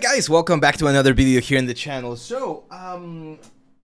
Guys, welcome back to another video here in the channel. So,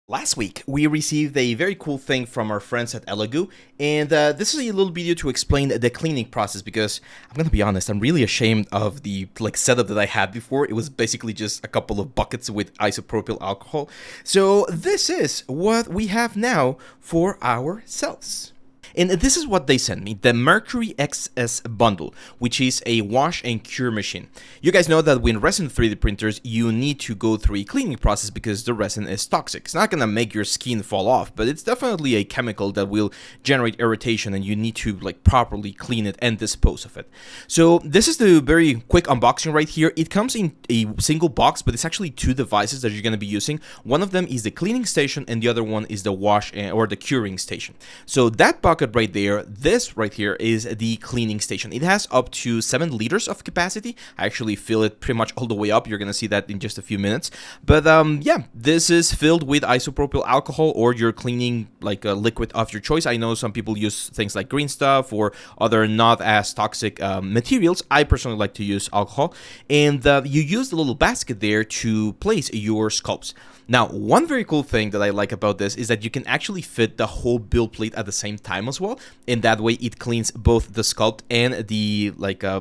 last week we received a very cool thing from our friends at Elegoo, and this is a little video to explain the cleaning process because I'm gonna be honest, I'm really ashamed of the setup that I had before. It was basically just a couple of buckets with isopropyl alcohol. So this is what we have now for ourselves. And this is what they sent me, the Mercury XS bundle, which is a wash and cure machine. You guys know that with resin 3D printers, you need to go through a cleaning process because the resin is toxic. It's not gonna make your skin fall off, but it's definitely a chemical that will generate irritation, and you need to properly clean it and dispose of it. So this is the very quick unboxing right here. It comes in a single box, but it's actually two devices that you're gonna be using. One of them is the cleaning station, and the other one is the wash or the curing station. So that bucket right there, this right here is the cleaning station. It has up to 7 liters of capacity. I actually fill it pretty much all the way up. You're gonna see that in just a few minutes. But yeah, this is filled with isopropyl alcohol or your cleaning a liquid of your choice. I know some people use things like green stuff or other not as toxic materials. I personally like to use alcohol, and you use the little basket there to place your sculpts. Now, one very cool thing that I like about this is that you can actually fit the whole build plate at the same time as well, and that way it cleans both the sculpt and the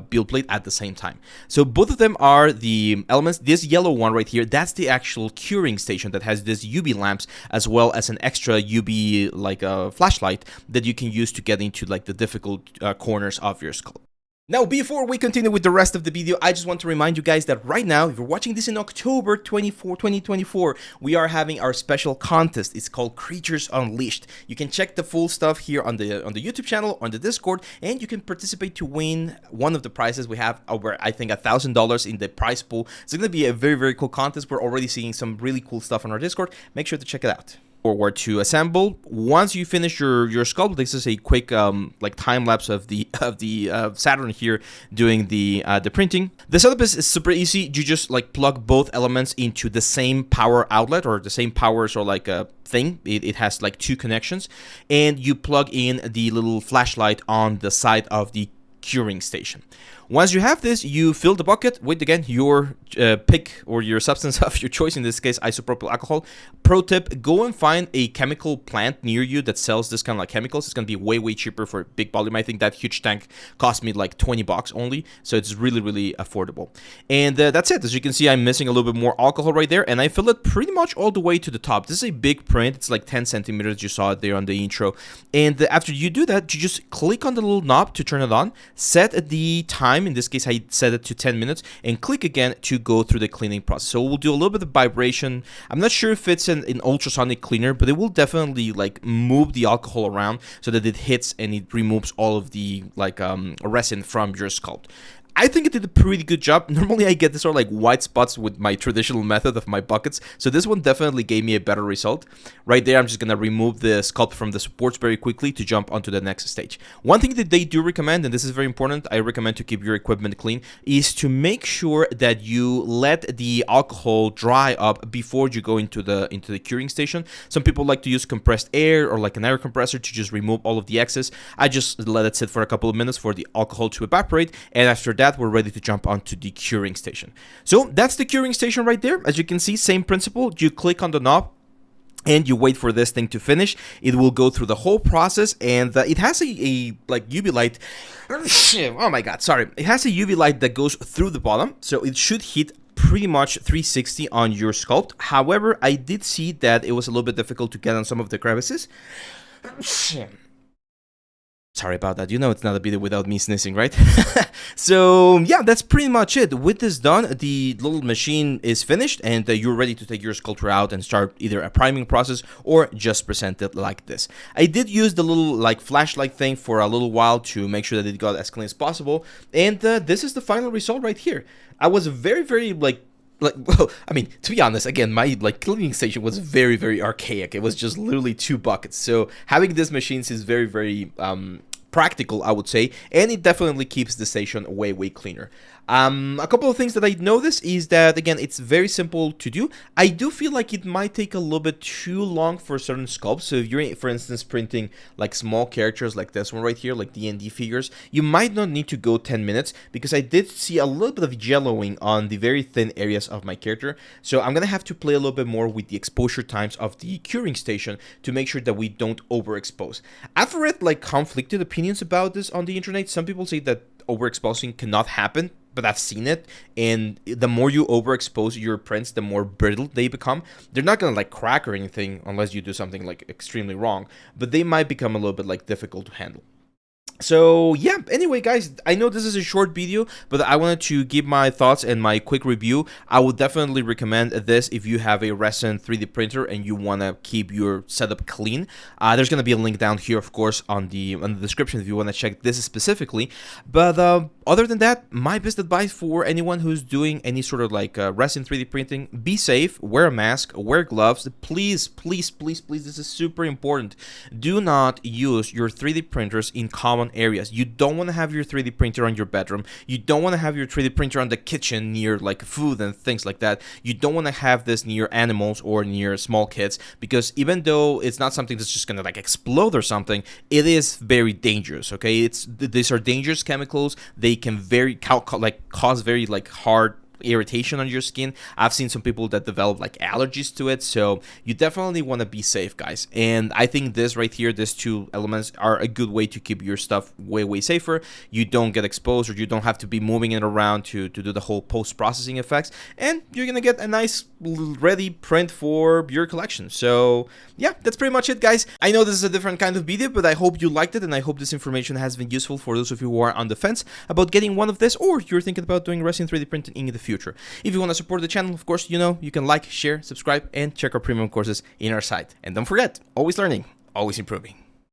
build plate at the same time. So both of them are the elements. This yellow one right here, that's the actual curing station that has this UV lamps as well as an extra UV flashlight that you can use to get into the difficult corners of your sculpt. Now, before we continue with the rest of the video, I just want to remind you guys that right now, if you're watching this in October 2024, we are having our special contest. It's called Creatures Unleashed. You can check the full stuff here on the YouTube channel, on the Discord, and you can participate to win one of the prizes. We have over, I think, $1,000 in the prize pool. It's going to be a very, very cool contest. We're already seeing some really cool stuff on our Discord. Make sure to check it out. Forward to assemble. Once you finish your sculpt, this is a quick time lapse of the Saturn here doing the printing. The setup is super easy. You just plug both elements into the same power outlet or the same power thing. It has 2 connections, and you plug in the little flashlight on the side of the curing station. Once you have this, you fill the bucket with, again, your pick or your substance of your choice, in this case isopropyl alcohol. Pro tip, go and find a chemical plant near you that sells this kind of chemicals. It's going to be way cheaper for big volume. I think that huge tank cost me $20 only, so it's really affordable. And that's it. As you can see, I'm missing a little bit more alcohol right there, and I fill it pretty much all the way to the top. This is a big print. It's 10 centimeters. You saw it there on the intro. And after you do that, you just click on the little knob to turn it on, set the time. In this case, I set it to 10 minutes, and click again to go through the cleaning process. So we'll do a little bit of vibration. I'm not sure if it's an ultrasonic cleaner, but it will definitely move the alcohol around so that it hits and it removes all of the resin from your sculpt. I think it did a pretty good job. Normally I get this sort of white spots with my traditional method of my buckets, so this one definitely gave me a better result. Right there, I'm just gonna remove the sculpt from the supports very quickly to jump onto the next stage. One thing that they do recommend, and this is very important, I recommend to keep your equipment clean, is to make sure that you let the alcohol dry up before you go into the curing station. Some people like to use compressed air or an air compressor to just remove all of the excess. I just let it sit for a couple of minutes for the alcohol to evaporate, and after that, we're ready to jump onto the curing station. So that's the curing station right there. As you can see, same principle. You click on the knob and you wait for this thing to finish. It will go through the whole process, and it has a UV light. Oh my god, sorry. It has a UV light that goes through the bottom, so it should hit pretty much 360 on your sculpt. However, I did see that it was a little bit difficult to get on some of the crevices. Sorry about that. You know it's not a video without me sneezing, right? So yeah, that's pretty much it. With this done, the little machine is finished, and you're ready to take your sculpture out and start either a priming process or just present it like this. I did use the little flashlight thing for a little while to make sure that it got as clean as possible, and this is the final result right here. I was very well, I mean, to be honest, again, my cleaning station was very archaic. It was just literally 2 buckets. So having these machines is very practical, I would say, and it definitely keeps the station way cleaner. A couple of things that I noticed is that, again, it's very simple to do. I do feel like it might take a little bit too long for certain sculpts. So if you're, for instance, printing like small characters like this one right here, like D&D figures, you might not need to go 10 minutes because I did see a little bit of yellowing on the very thin areas of my character. So I'm gonna have to play a little bit more with the exposure times of the curing station to make sure that we don't overexpose. I've read like conflicted opinions about this on the internet. Some people say that overexposing cannot happen, but I've seen it, and the more you overexpose your prints, the more brittle they become. They're not gonna like crack or anything unless you do something like extremely wrong, but they might become a little bit like difficult to handle. So yeah, anyway guys, I know this is a short video, but I wanted to give my thoughts and my quick review. I would definitely recommend this if you have a resin 3D printer and you want to keep your setup clean. There's going to be a link down here, of course, on the description if you want to check this specifically. But other than that, my best advice for anyone who's doing any sort of like resin 3D printing: be safe, wear a mask, wear gloves. Please, please, please, please, this is super important. Do not use your 3D printers in common areas. You don't want to have your 3D printer on your bedroom. You don't want to have your 3D printer on the kitchen near like food and things like that. You don't want to have this near animals or near small kids, because even though it's not something that's just gonna like explode or something, it is very dangerous. Okay, these are dangerous chemicals. They can cause very like hard irritation on your skin. I've seen some people that develop like allergies to it, so you definitely want to be safe, guys. And I think this right here, these two elements are a good way to keep your stuff way safer. You don't get exposed, or you don't have to be moving it around to do the whole post-processing effects, and you're gonna get a nice ready print for your collection. So yeah, that's pretty much it, guys. I know this is a different kind of video, but I hope you liked it, and I hope this information has been useful for those of you who are on the fence about getting one of this, or you're thinking about doing resin 3D printing in the future. If you want to support the channel, of course, you know, you can like, share, subscribe, and check our premium courses in our site. And don't forget, always learning, always improving.